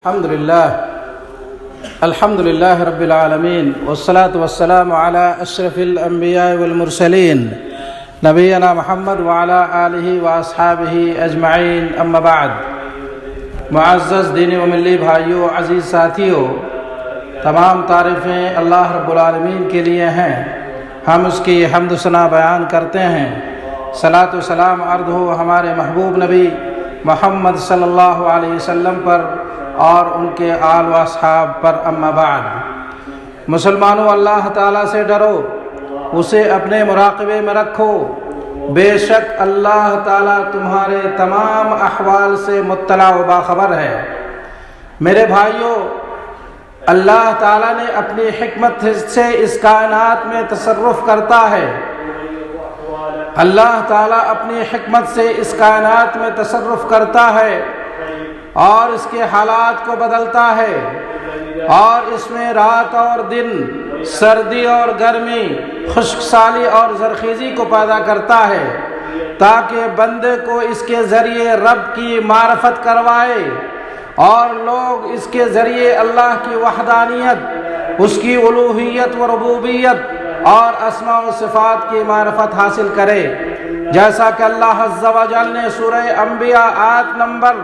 الحمد لله رب العالمين والصلاة والسلام على أشرف الأنبياء والمرسلين نبينا محمد وعلى آله وأصحابه أجمعين أما بعد معزز دینی و ملی بھائیوں، عزیز ساتھیوں، تمام تعریفیں اللہ رب العالمین کے لیے ہیں۔ ہم اس کی حمد و ثنا بیان کرتے ہیں۔ صلاۃ و سلام عرض ہو ہمارے محبوب نبی محمد صلی اللہ علیہ وسلم پر اور ان کے آل و اصحاب پر۔ اما بعد، مسلمانوں، اللہ تعالیٰ سے ڈرو، اسے اپنے مراقبے میں رکھو۔ بے شک اللہ تعالیٰ تمہارے تمام احوال سے مطلع و باخبر ہے۔ میرے بھائیوں، اللہ تعالیٰ نے اپنی حکمت سے اس کائنات میں تصرف کرتا ہے۔ اللہ تعالیٰ اپنی حکمت سے اس کائنات میں تصرف کرتا ہے اور اس کے حالات کو بدلتا ہے، اور اس میں رات اور دن، سردی اور گرمی، خشک سالی اور زرخیزی کو پیدا کرتا ہے تاکہ بندے کو اس کے ذریعے رب کی معرفت کروائے اور لوگ اس کے ذریعے اللہ کی وحدانیت، اس کی الوہیت و ربوبیت اور اسماء و صفات کی معرفت حاصل کرے، جیسا کہ اللہ عز و جل نے سورہ انبیاء آیت نمبر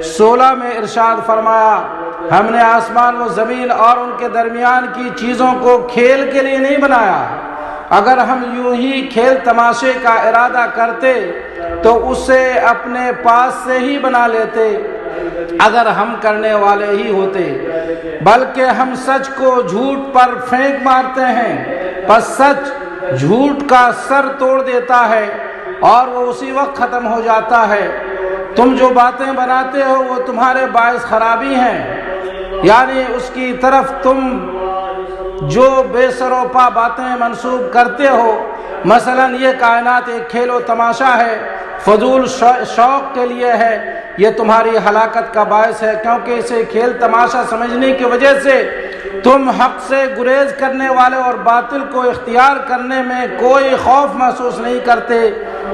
16 میں ارشاد فرمایا، ہم نے آسمان و زمین اور ان کے درمیان کی چیزوں کو کھیل کے لیے نہیں بنایا۔ اگر ہم یوں ہی کھیل تماشے کا ارادہ کرتے تو اسے اپنے پاس سے ہی بنا لیتے اگر ہم کرنے والے ہی ہوتے، بلکہ ہم سچ کو جھوٹ پر پھینک مارتے ہیں، پس سچ جھوٹ کا سر توڑ دیتا ہے اور وہ اسی وقت ختم ہو جاتا ہے۔ تم جو باتیں بناتے ہو وہ تمہارے باعث خرابی ہیں، یعنی اس کی طرف تم جو بے سر و پا باتیں منسوب کرتے ہو۔ مثلا یہ کائنات ایک کھیل و تماشا ہے، فضول شوق کے لیے ہے، یہ تمہاری ہلاکت کا باعث ہے، کیونکہ اسے کھیل تماشا سمجھنے کی وجہ سے تم حق سے گریز کرنے والے اور باطل کو اختیار کرنے میں کوئی خوف محسوس نہیں کرتے،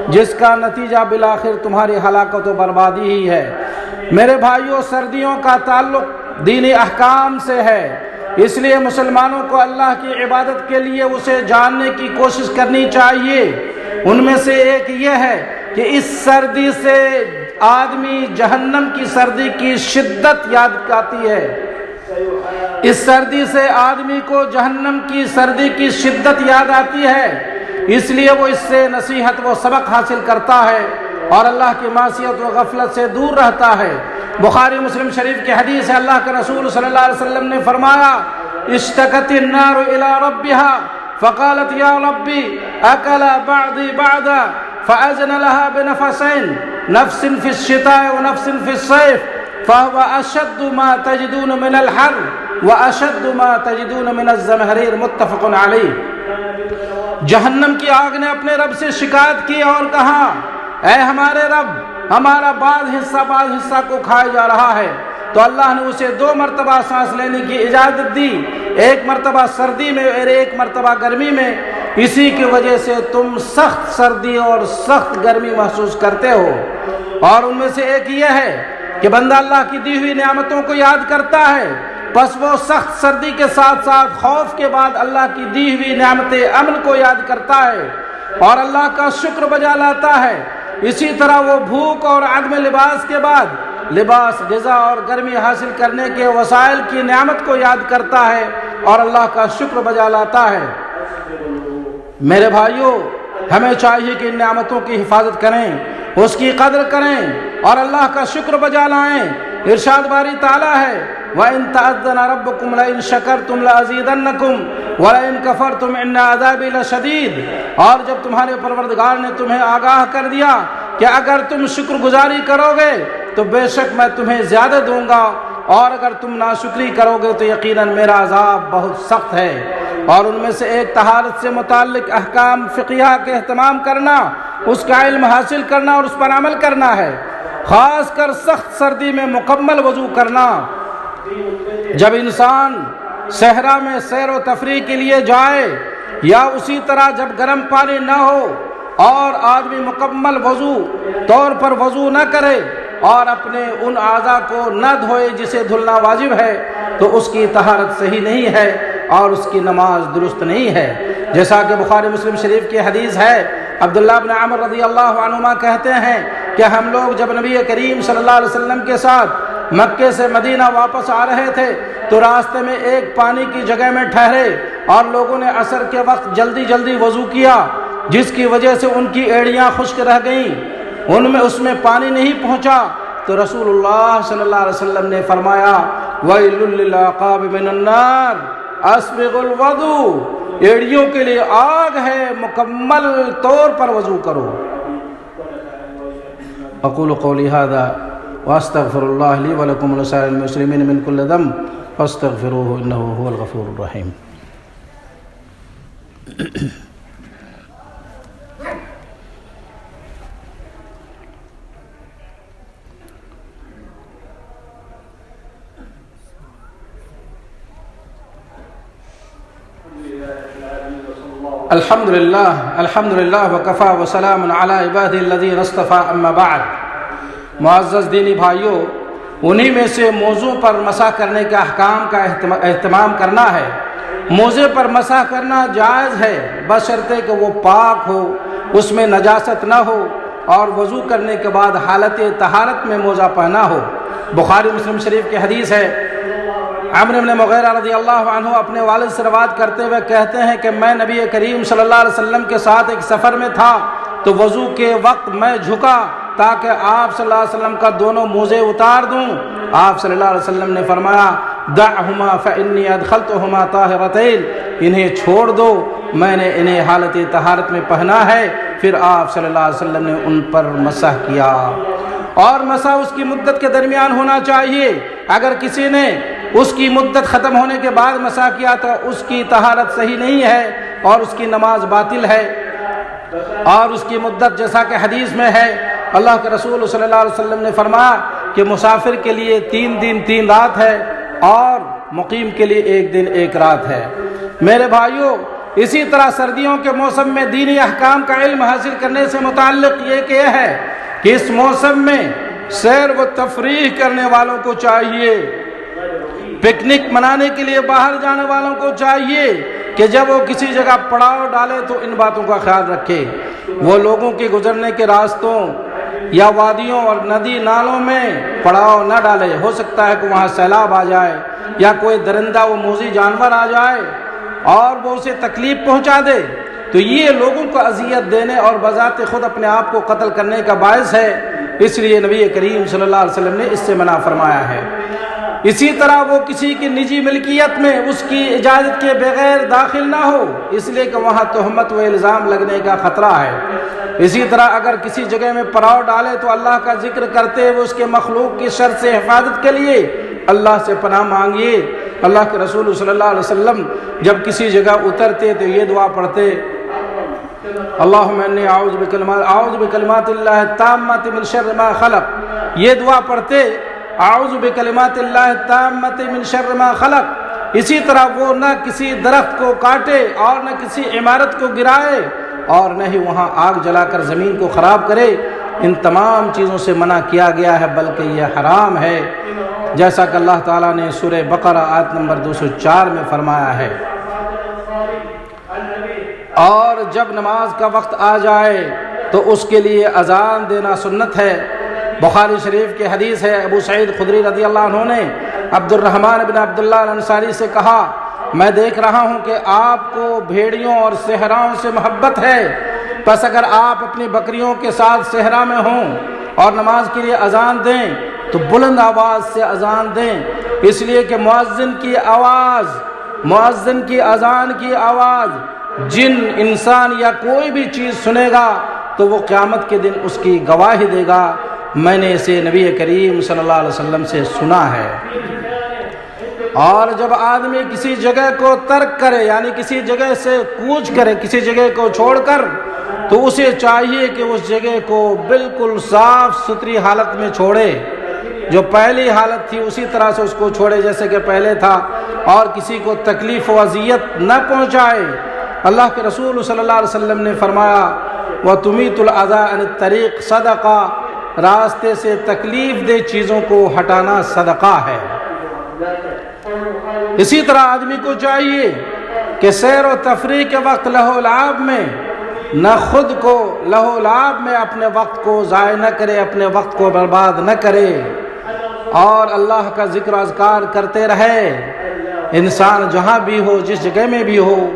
جس کا نتیجہ بالآخر تمہاری ہلاکت و بربادی ہی ہے۔ میرے بھائیوں، سردیوں کا تعلق دینی احکام سے ہے، اس لیے مسلمانوں کو اللہ کی عبادت کے لیے اسے جاننے کی کوشش کرنی چاہیے۔ ان میں سے ایک یہ ہے کہ اس سردی سے آدمی جہنم کی سردی کی شدت یاد آتی ہے، اس سردی سے آدمی کو جہنم کی سردی کی شدت یاد آتی ہے، اس لیے وہ اس سے نصیحت و سبق حاصل کرتا ہے اور اللہ کی معصیت و غفلت سے دور رہتا ہے۔ بخاری مسلم شریف کی حدیث ہے، اللہ کے رسول صلی اللہ علیہ وسلم نے فرمایا، اشتکت النار الى ربها فقالت یا ربی اکل بعضی بعضا فأذن لها بنفسین، نفس فی الشتاء ونفس فی الصیف، فهو اشد ما تجدون من الحر واشد ما تجدون من الزمہریر، متفق علیہ۔ جہنم کی آگ نے اپنے رب سے شکایت کی اور کہا، اے ہمارے رب، ہمارا بعض حصہ کو کھایا جا رہا ہے۔ تو اللہ نے اسے 2 مرتبہ سانس لینے کی اجازت دی، ایک مرتبہ سردی میں اور ایک مرتبہ گرمی میں۔ اسی کی وجہ سے تم سخت سردی اور سخت گرمی محسوس کرتے ہو۔ اور ان میں سے ایک یہ ہے کہ بندہ اللہ کی دی ہوئی نعمتوں کو یاد کرتا ہے، پس وہ سخت سردی کے ساتھ ساتھ خوف کے بعد اللہ کی دی ہوئی نعمت امن کو یاد کرتا ہے اور اللہ کا شکر بجا لاتا ہے۔ اسی طرح وہ بھوک اور عدم لباس کے بعد لباس، غذا اور گرمی حاصل کرنے کے وسائل کی نعمت کو یاد کرتا ہے اور اللہ کا شکر بجا لاتا ہے۔ میرے بھائیوں، ہمیں چاہیے کہ ان نعمتوں کی حفاظت کریں، اس کی قدر کریں اور اللہ کا شکر بجا لائیں۔ ارشاد باری تعالیٰ ہے، وَإِن تَأَذَّنَ رَبُّكُمْ لَئِن شَكَرْتُمْ لَأَزِيدَنَّكُمْ وَلَئِن كَفَرْتُمْ إِنَّ عَذَابِي لَشَدِيدٌ۔ اور جب تمہارے پروردگار نے تمہیں آگاہ کر دیا کہ اگر تم شکر گزاری کرو گے تو بے شک میں تمہیں زیادہ دوں گا، اور اگر تم ناشکری کرو گے تو یقیناً میرا عذاب بہت سخت ہے۔ اور ان میں سے ایک طہارت سے متعلق احکام فقہیہ کے اہتمام کرنا، اس کا علم حاصل کرنا اور اس پر عمل کرنا ہے، خاص کر سخت سردی میں مکمل وضو کرنا۔ جب انسان صحرا میں سیر و تفریح کے لیے جائے یا اسی طرح جب گرم پانی نہ ہو اور آدمی مکمل وضو طور پر وضو نہ کرے اور اپنے ان اعضاء کو نہ دھوئے جسے دھلنا واجب ہے تو اس کی طہارت صحیح نہیں ہے اور اس کی نماز درست نہیں ہے۔ جیسا کہ بخاری مسلم شریف کی حدیث ہے، عبداللہ بن عمر رضی اللہ عنہما کہتے ہیں کہ ہم لوگ جب نبی کریم صلی اللہ علیہ وسلم کے ساتھ مکے سے مدینہ واپس آ رہے تھے تو راستے میں ایک پانی کی جگہ میں ٹھہرے اور لوگوں نے عصر کے وقت جلدی جلدی وضو کیا، جس کی وجہ سے ان کی ایڑیاں خشک رہ گئیں، اس میں پانی نہیں پہنچا، تو رسول اللہ صلی اللہ علیہ وسلم نے فرمایا وَيْلٌ لِّلْعَقَابِ مِنَ النَّارِ أَسْبِغُ الْوَضُوءَ، ایڑیوں کے لیے آگ ہے، مکمل طور پر وضو کرو۔ اقول قولی ھذا واستغفر اللہ لی ولکم ولسائر المسلمین من کل ذنب فاستغفروہ انہ هو الغفور الرحیم۔ الحمدللہ وکفا وسلام علی عبادہ الذین اصطفیٰ اما بعد۔ معزز دینی بھائیوں، انہی میں سے موضوع پر مسح کرنے کے احکام کا اہتمام کرنا ہے۔ موضع پر مسح کرنا جائز ہے بشرطے کہ وہ پاک ہو، اس میں نجاست نہ ہو اور وضو کرنے کے بعد حالت طہارت میں موزہ پہنا ہو۔ بخاری مسلم شریف کی حدیث ہے، عمرو بن مغیرہ رضی اللہ عنہ اپنے والد سے روایت کرتے ہوئے کہتے ہیں کہ میں نبی کریم صلی اللہ علیہ وسلم کے ساتھ ایک سفر میں تھا تو وضو کے وقت میں جھکا تاکہ آپ صلی اللہ علیہ وسلم کا دونوں موزے اتار دوں۔ آپ صلی اللہ علیہ وسلم نے فرمایا دعہما فانی ادخلتہما طاہرتین، انہیں چھوڑ دو، میں نے انہیں حالت طہارت میں پہنا ہے۔ پھر آپ صلی اللہ علیہ وسلم نے ان پر مسح کیا، اور مسح اس کی مدت کے درمیان ہونا چاہیے۔ اگر کسی نے اس کی مدت ختم ہونے کے بعد مسح کیا تو اس کی طہارت صحیح نہیں ہے اور اس کی نماز باطل ہے، اور اس کی مدت جیسا کہ حدیث میں ہے، اللہ کے رسول صلی اللہ علیہ وسلم نے فرمایا کہ مسافر کے لیے 3 دن 3 رات ہے اور مقیم کے لیے 1 دن 1 رات ہے۔ میرے بھائیوں، اسی طرح سردیوں کے موسم میں دینی احکام کا علم حاصل کرنے سے متعلق یہ ہے کہ اس موسم میں سیر و تفریح کرنے والوں کو چاہیے، پکنک منانے کے لیے باہر جانے والوں کو چاہیے کہ جب وہ کسی جگہ پڑاؤ ڈالے تو ان باتوں کا خیال رکھے۔ وہ لوگوں کے گزرنے کے راستوں یا وادیوں اور ندی نالوں میں پڑاؤ نہ ڈالے، ہو سکتا ہے کہ وہاں سیلاب آ جائے یا کوئی درندہ و موذی جانور آ جائے اور وہ اسے تکلیف پہنچا دے، تو یہ لوگوں کو اذیت دینے اور بذات خود اپنے آپ کو قتل کرنے کا باعث ہے، اس لیے نبی کریم صلی اللہ علیہ وسلم نے اس سے منع فرمایا ہے۔ اسی طرح وہ کسی کی نجی ملکیت میں اس کی اجازت کے بغیر داخل نہ ہو، اس لیے کہ وہاں تہمت و الزام لگنے کا خطرہ ہے۔ اسی طرح اگر کسی جگہ میں پڑاؤ ڈالے تو اللہ کا ذکر کرتے ہوئے اس کے مخلوق کی شر سے حفاظت کے لیے اللہ سے پناہ مانگیے۔ اللہ کے رسول صلی اللہ علیہ وسلم جب کسی جگہ اترتے تو یہ دعا پڑھتے، اللہم انی اعوذ بکلمات اللہ التامات من شر ما خلق، یہ دعا پڑھتے اعوذ بکلمات اللہ التامات من شر ما خلق۔ اسی طرح وہ نہ کسی درخت کو کاٹے اور نہ کسی عمارت کو گرائے اور نہ ہی وہاں آگ جلا کر زمین کو خراب کرے۔ ان تمام چیزوں سے منع کیا گیا ہے، بلکہ یہ حرام ہے، جیسا کہ اللہ تعالیٰ نے سورہ بقرہ آیت نمبر 204 میں فرمایا ہے۔ اور جب نماز کا وقت آ جائے تو اس کے لیے اذان دینا سنت ہے۔ بخاری شریف کی حدیث ہے، ابو سعید خدری رضی اللہ عنہ نے عبد الرحمن بن عبداللہ الانصاری سے کہا، میں دیکھ رہا ہوں کہ آپ کو بھیڑیوں اور صحراؤں سے محبت ہے، پس اگر آپ اپنی بکریوں کے ساتھ صحرا میں ہوں اور نماز کے لیے اذان دیں تو بلند آواز سے اذان دیں، اس لیے کہ مؤذن کی اذان کی آواز جن انسان یا کوئی بھی چیز سنے گا تو وہ قیامت کے دن اس کی گواہی دے گا۔ میں نے اسے نبی کریم صلی اللہ علیہ وسلم سے سنا ہے۔ اور جب آدمی کسی جگہ کو ترک کرے، یعنی کسی جگہ سے کوچ کرے، کسی جگہ کو چھوڑ کر، تو اسے چاہیے کہ اس جگہ کو بالکل صاف ستھری حالت میں چھوڑے، جو پہلی حالت تھی اسی طرح سے اس کو چھوڑے جیسے کہ پہلے تھا، اور کسی کو تکلیف و اذیت نہ پہنچائے۔ اللہ کے رسول صلی اللہ علیہ وسلم نے فرمایا وَتُمِيتُ الْأَذَىٰ عَنِ الطَّرِيقِ صَدَقَةٌ، راستے سے تکلیف دہ چیزوں کو ہٹانا صدقہ ہے۔ اسی طرح آدمی کو چاہیے کہ سیر و تفریح کے وقت لہو لعب میں نہ خود کو لہو لعب میں اپنے وقت کو ضائع نہ کرے، اپنے وقت کو برباد نہ کرے، اور اللہ کا ذکر و اذکار کرتے رہے۔ انسان جہاں بھی ہو، جس جگہ میں بھی ہو،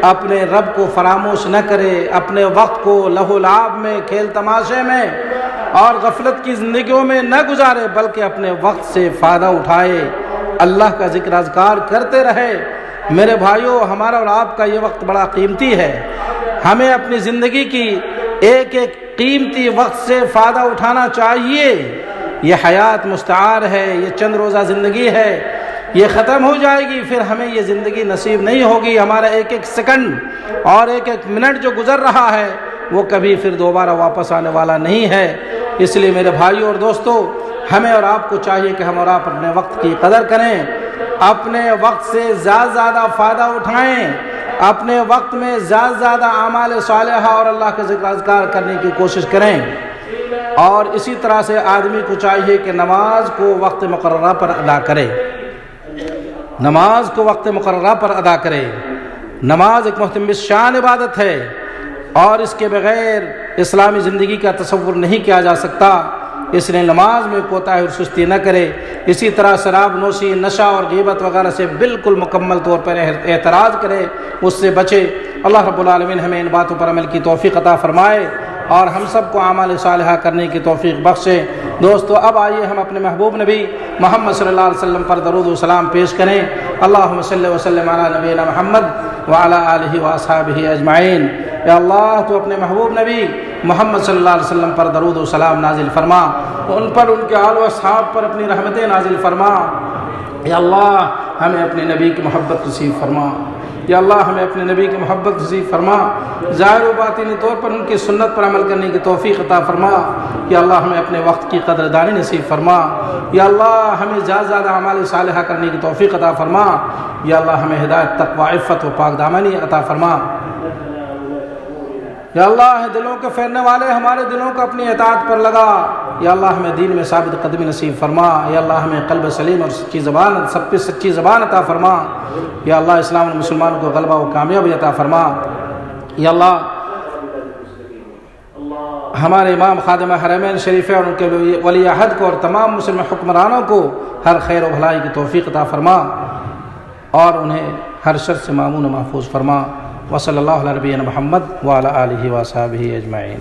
اپنے رب کو فراموش نہ کرے، اپنے وقت کو لہو لعب میں، کھیل تماشے میں اور غفلت کی زندگیوں میں نہ گزارے، بلکہ اپنے وقت سے فائدہ اٹھائے، اللہ کا ذکر اذکار کرتے رہے۔ میرے بھائیوں، ہمارا اور آپ کا یہ وقت بڑا قیمتی ہے، ہمیں اپنی زندگی کی ایک ایک قیمتی وقت سے فائدہ اٹھانا چاہیے۔ یہ حیات مستعار ہے، یہ چند روزہ زندگی ہے، یہ ختم ہو جائے گی، پھر ہمیں یہ زندگی نصیب نہیں ہوگی۔ ہمارا ایک ایک سیکنڈ اور ایک ایک منٹ جو گزر رہا ہے وہ کبھی پھر دوبارہ واپس آنے والا نہیں ہے۔ اس لیے میرے بھائیوں اور دوستو، ہمیں اور آپ کو چاہیے کہ ہم اور آپ اپنے وقت کی قدر کریں، اپنے وقت سے زیادہ زیادہ فائدہ اٹھائیں، اپنے وقت میں زیادہ زیادہ اعمال صالحہ اور اللہ کا ذکر اذکار کرنے کی کوشش کریں۔ اور اسی طرح سے آدمی کو چاہیے کہ نماز کو وقت مقررہ پر ادا کرے، نماز کو وقت مقررہ پر ادا کرے۔ نماز ایک محترم شان عبادت ہے، اور اس کے بغیر اسلامی زندگی کا تصور نہیں کیا جا سکتا۔ اس لیے نماز میں کوتاہی اور سستی نہ کرے۔ اسی طرح شراب نوشی، نشہ اور غیبت وغیرہ سے بالکل مکمل طور پر اعتراض کرے، اس سے بچے۔ اللہ رب العالمین ہمیں ان باتوں پر عمل کی توفیق عطا فرمائے اور ہم سب کو اعمال صالحہ کرنے کی توفیق بخشے۔ دوستو، اب آئیے ہم اپنے محبوب نبی محمد صلی اللہ علیہ وسلم پر درود و سلام پیش کریں۔ اللہم صلی وسلم علی نبینا محمد وعلی آلہ واصحابہ اجمعین۔ یا اللہ، تو اپنے محبوب نبی محمد صلی اللہ علیہ وسلم پر درود و سلام نازل فرما، ان پر، ان کے آل و اصحاب پر اپنی رحمتیں نازل فرما۔ یا اللہ، ہمیں اپنے نبی کی محبت نصیب فرما۔ یا اللہ، ہمیں اپنے نبی کی محبت نصیب فرما، ظاہر و باطنی طور پر ان کی سنت پر عمل کرنے کی توفیق عطا فرما۔ یا اللہ، ہمیں اپنے وقت کی قدر دانی نصیب فرما۔ یا اللہ، ہمیں زیادہ زیادہ اعمال صالحہ کرنے کی توفیق عطا فرما۔ یا اللہ، ہمیں ہدایت، تقوی، عفت و پاک دامنی عطا فرما۔ یا اللہ، دلوں کے پھیرنے والے، ہمارے دلوں کو اپنی اطاعت پر لگا۔ یا اللہ، ہمیں دین میں ثابت قدمی نصیب فرما۔ یا اللہ، ہمیں قلب سلیم اور سچی زبان، سب پہ سچی زبان عطا فرما۔ یا اللہ، اسلام اور مسلمانوں کو غلبہ و کامیابی عطا فرما۔ یا اللہ، ہمارے امام خادم حرمین شریفہ اور ان کے ولی عہد کو اور تمام مسلم حکمرانوں کو ہر خیر و بھلائی کی توفیق عطا فرما اور انہیں ہر شر سے مامون و محفوظ فرما۔ وصلی اللہ علیہ نبینا محمد وعلی آلہ وصحبہ اجمعین۔